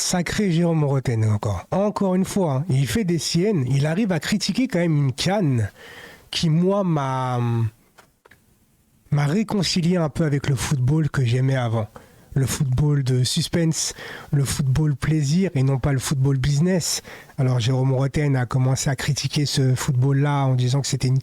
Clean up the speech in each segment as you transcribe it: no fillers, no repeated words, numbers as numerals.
Sacré Jérôme Roten encore. Encore une fois, hein, il fait des siennes. Il arrive à critiquer quand même une CAN qui, moi, m'a réconcilié un peu avec le football que j'aimais avant. Le football de suspense, le football plaisir et non pas le football business. Alors Jérôme Roten a commencé à critiquer ce football-là en disant que c'était une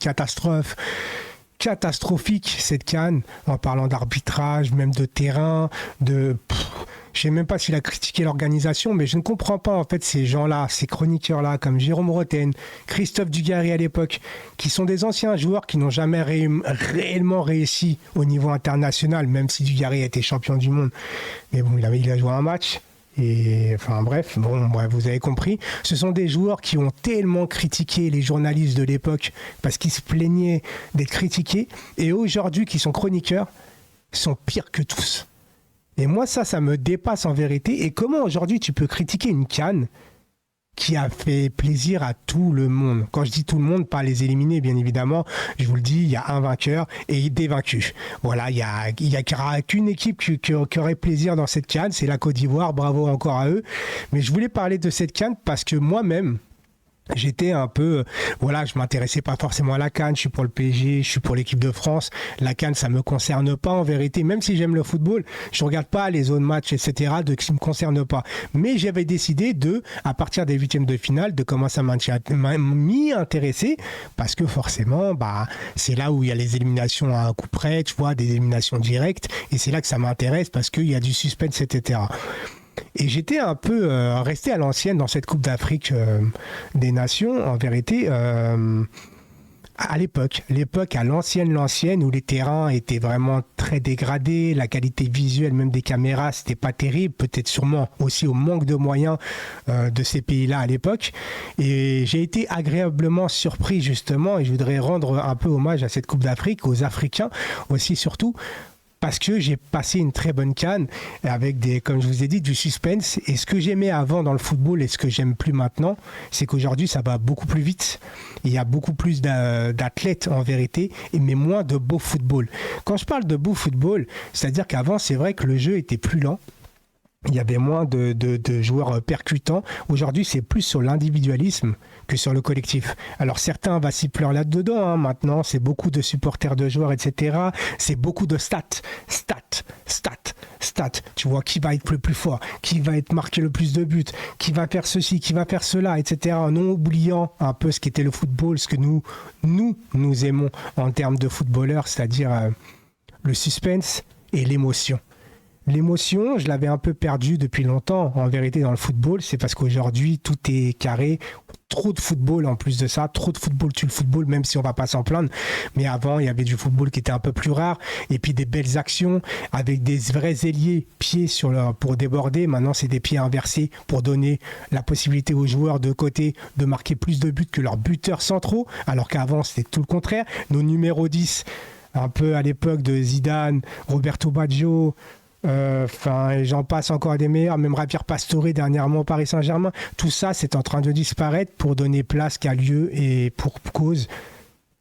catastrophique cette CAN, en parlant d'arbitrage, même de terrain, je sais même pas s'il a critiqué l'organisation, mais je ne comprends pas en fait ces gens-là, ces chroniqueurs-là, comme Jérôme Roten, Christophe Dugarry à l'époque, qui sont des anciens joueurs qui n'ont jamais réellement réussi au niveau international, même si Dugarry a été champion du monde. Mais bon, il a joué un match. Et enfin bref, vous avez compris. Ce sont des joueurs qui ont tellement critiqué les journalistes de l'époque parce qu'ils se plaignaient d'être critiqués, et aujourd'hui qui sont chroniqueurs sont pires que tous. Et moi ça me dépasse en vérité. Et comment aujourd'hui tu peux critiquer une CAN qui a fait plaisir à tout le monde? Quand je dis tout le monde, pas les éliminés, bien évidemment. Je vous le dis, il y a un vainqueur et des vaincus. Voilà, il y aura qu'une équipe qui aurait plaisir dans cette CAN, c'est la Côte d'Ivoire. Bravo encore à eux. Mais je voulais parler de cette CAN parce que moi-même, j'étais un peu, je m'intéressais pas forcément à la CAN. Je suis pour le PSG, je suis pour l'équipe de France. La CAN, ça me concerne pas en vérité. Même si j'aime le football, je regarde pas les zones match, etc. Qui me concernent pas. Mais j'avais décidé à partir des huitièmes de finale, de commencer à m'y intéresser parce que forcément, c'est là où il y a les éliminations à un coup près, tu vois, des éliminations directes. Et c'est là que ça m'intéresse parce qu'il y a du suspense, etc. Et j'étais un peu resté à l'ancienne dans cette Coupe d'Afrique des Nations, en vérité, à l'époque à l'ancienne, où les terrains étaient vraiment très dégradés, la qualité visuelle même des caméras, c'était pas terrible, peut-être sûrement aussi au manque de moyens de ces pays-là à l'époque. Et j'ai été agréablement surpris justement, et je voudrais rendre un peu hommage à cette Coupe d'Afrique, aux Africains aussi surtout, parce que j'ai passé une très bonne CAN avec comme je vous ai dit, du suspense. Et ce que j'aimais avant dans le football et ce que j'aime plus maintenant, c'est qu'aujourd'hui, ça va beaucoup plus vite. Il y a beaucoup plus d'athlètes en vérité, mais moins de beau football. Quand je parle de beau football, c'est-à-dire qu'avant, c'est vrai que le jeu était plus lent. Il y avait moins de joueurs percutants. Aujourd'hui, c'est plus sur l'individualisme que sur le collectif. Alors certains vacillent là-dedans, hein. Maintenant, c'est beaucoup de supporters de joueurs, etc. C'est beaucoup de stats. Tu vois, qui va être le plus fort, qui va être marqué le plus de buts, qui va faire ceci, qui va faire cela, etc. Non oubliant un peu ce qu'était le football, ce que nous aimons en termes de footballeurs, c'est-à-dire le suspense et l'émotion. L'émotion, je l'avais un peu perdue depuis longtemps, en vérité, dans le football. C'est parce qu'aujourd'hui, tout est carré. Trop de football en plus de ça. Trop de football tue le football, même si on ne va pas s'en plaindre. Mais avant, il y avait du football qui était un peu plus rare. Et puis des belles actions avec des vrais ailiers, pieds pour déborder. Maintenant, c'est des pieds inversés pour donner la possibilité aux joueurs de côté de marquer plus de buts que leurs buteurs centraux. Alors qu'avant, c'était tout le contraire. Nos numéros 10, un peu à l'époque de Zidane, Roberto Baggio... j'en passe encore des meilleurs, même Javier Pastore dernièrement au Paris Saint-Germain. Tout ça, c'est en train de disparaître pour donner place qu'à lieu et pour cause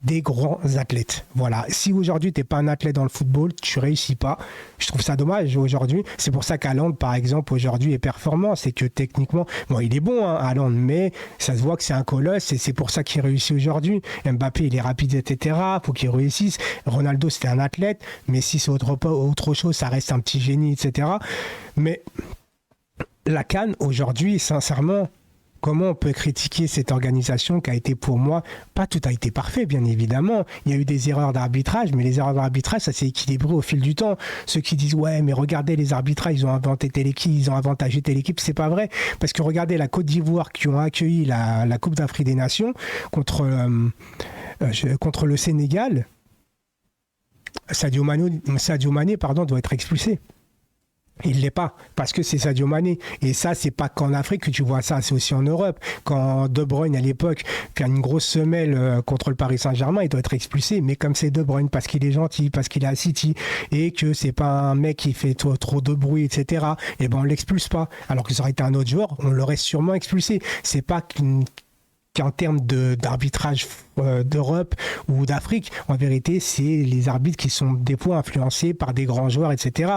des grands athlètes. Voilà. Si aujourd'hui tu n'es pas un athlète dans le football, tu réussis pas. Je trouve ça dommage aujourd'hui. C'est pour ça qu'Haaland, par exemple, aujourd'hui est performant. C'est que techniquement, il est bon, hein, Haaland, mais ça se voit que c'est un colosse et c'est pour ça qu'il réussit aujourd'hui. Mbappé, il est rapide, etc. Faut qu'il réussisse. Ronaldo, c'était un athlète, mais si c'est autre chose, ça reste un petit génie, etc. Mais la CAN aujourd'hui, sincèrement, comment on peut critiquer cette organisation qui a été pour moi, pas tout a été parfait bien évidemment, il y a eu des erreurs d'arbitrage, mais les erreurs d'arbitrage ça s'est équilibré au fil du temps. Ceux qui disent ouais mais regardez les arbitrages, ils ont inventé telle équipe, ils ont avantagé telle équipe, c'est pas vrai, parce que regardez la Côte d'Ivoire qui ont accueilli la Coupe d'Afrique des Nations contre le Sénégal, Sadio Mané doit être expulsé. Il l'est pas, parce que c'est Sadio Mané. Et ça, c'est pas qu'en Afrique que tu vois ça, c'est aussi en Europe. Quand De Bruyne, à l'époque, fait une grosse semelle contre le Paris Saint-Germain, il doit être expulsé. Mais comme c'est De Bruyne, parce qu'il est gentil, parce qu'il est à City, et que c'est pas un mec qui fait trop de bruit, etc., et ben on l'expulse pas. Alors que ça aurait été un autre joueur, on l'aurait sûrement expulsé. C'est pas qu'en termes d'arbitrage d'Europe ou d'Afrique, en vérité, c'est les arbitres qui sont des fois influencés par des grands joueurs, etc.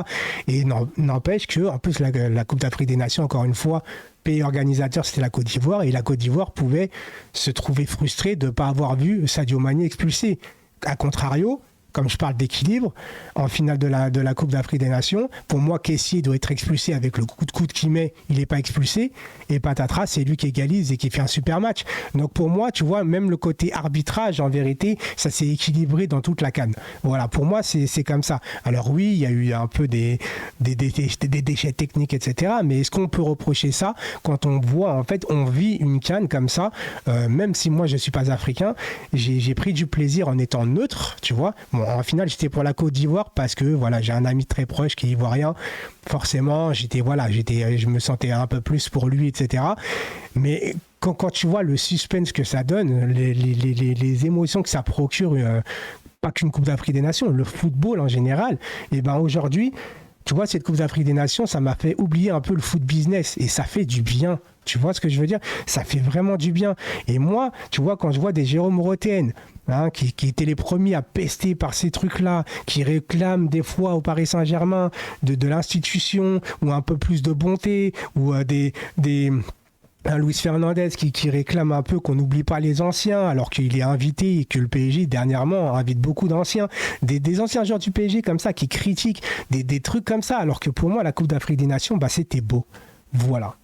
Et n'empêche que, en plus, la Coupe d'Afrique des Nations, encore une fois, pays organisateur, c'était la Côte d'Ivoire, et la Côte d'Ivoire pouvait se trouver frustrée de ne pas avoir vu Sadio Mané expulsé. A contrario, comme je parle d'équilibre, en finale de la Coupe d'Afrique des Nations, pour moi, Kessié doit être expulsé avec le coup de coude qu'il met, il n'est pas expulsé, et Patatras, c'est lui qui égalise et qui fait un super match. Donc pour moi, tu vois, même le côté arbitrage, en vérité, ça s'est équilibré dans toute la CAN. Voilà, pour moi, c'est comme ça. Alors oui, il y a eu un peu des déchets techniques, etc., mais est-ce qu'on peut reprocher ça quand on voit, en fait, on vit une CAN comme ça, même si moi, je ne suis pas africain, j'ai pris du plaisir en étant neutre, tu vois. Bon, en finale, j'étais pour la Côte d'Ivoire parce que voilà, j'ai un ami très proche qui est ivoirien. Forcément, je me sentais un peu plus pour lui, etc. Mais quand tu vois le suspense que ça donne, les émotions que ça procure, pas qu'une Coupe d'Afrique des Nations, le football en général, et ben aujourd'hui, tu vois, cette Coupe d'Afrique des Nations, ça m'a fait oublier un peu le foot business et ça fait du bien. Tu vois ce que je veux dire? Ça fait vraiment du bien. Et moi, tu vois, quand je vois des Jérôme Roten, qui étaient les premiers à pester par ces trucs-là, qui réclament des fois au Paris Saint-Germain de l'institution ou un peu plus de bonté, ou un Luis Fernandez qui réclame un peu qu'on n'oublie pas les anciens, alors qu'il est invité et que le PSG dernièrement invite beaucoup d'anciens, des anciens joueurs du PSG comme ça qui critiquent des trucs comme ça, alors que pour moi la Coupe d'Afrique des Nations, bah, c'était beau. Voilà.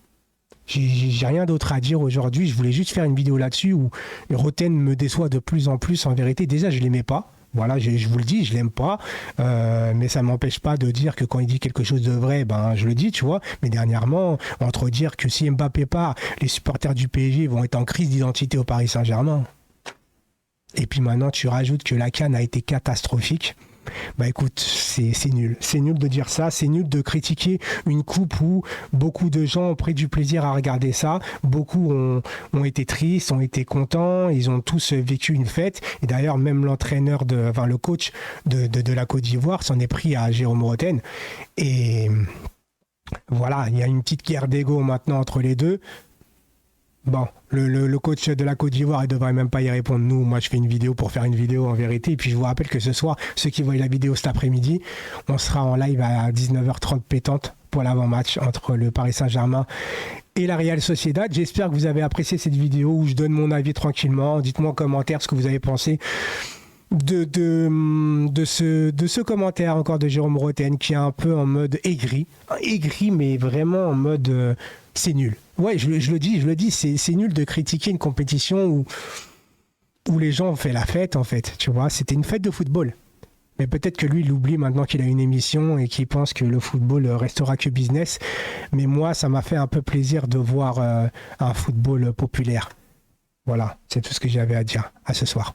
J'ai rien d'autre à dire aujourd'hui, je voulais juste faire une vidéo là-dessus où Roten me déçoit de plus en plus. En vérité, déjà je l'aimais pas. Voilà, je vous le dis, je l'aime pas, mais ça m'empêche pas de dire que quand il dit quelque chose de vrai, ben je le dis, tu vois. Mais dernièrement, entre dire que si Mbappé part, les supporters du PSG vont être en crise d'identité au Paris Saint-Germain. Et puis maintenant, tu rajoutes que la CAN a été catastrophique. Bah écoute, c'est nul. C'est nul de dire ça, c'est nul de critiquer une coupe où beaucoup de gens ont pris du plaisir à regarder ça. Beaucoup ont été tristes, ont été contents, ils ont tous vécu une fête. Et d'ailleurs, même le coach de la Côte d'Ivoire s'en est pris à Jérôme Roten. Et voilà, il y a une petite guerre d'ego maintenant entre les deux. Bon, le coach de la Côte d'Ivoire, il devrait même pas y répondre. Moi, je fais une vidéo pour faire une vidéo en vérité. Et puis, je vous rappelle que ce soir, ceux qui voient la vidéo cet après-midi, on sera en live à 19h30 pétante pour l'avant-match entre le Paris Saint-Germain et la Real Sociedad. J'espère que vous avez apprécié cette vidéo où je donne mon avis tranquillement. Dites-moi en commentaire ce que vous avez pensé de ce commentaire encore de Jérôme Roten qui est un peu en mode aigri, mais vraiment en mode c'est nul. Ouais, je le dis, c'est nul de critiquer une compétition où les gens ont fait la fête, en fait, tu vois, c'était une fête de football. Mais peut-être que lui, il oublie maintenant qu'il a une émission et qu'il pense que le football restera que business. Mais moi, ça m'a fait un peu plaisir de voir un football populaire. Voilà, c'est tout ce que j'avais à dire. À ce soir.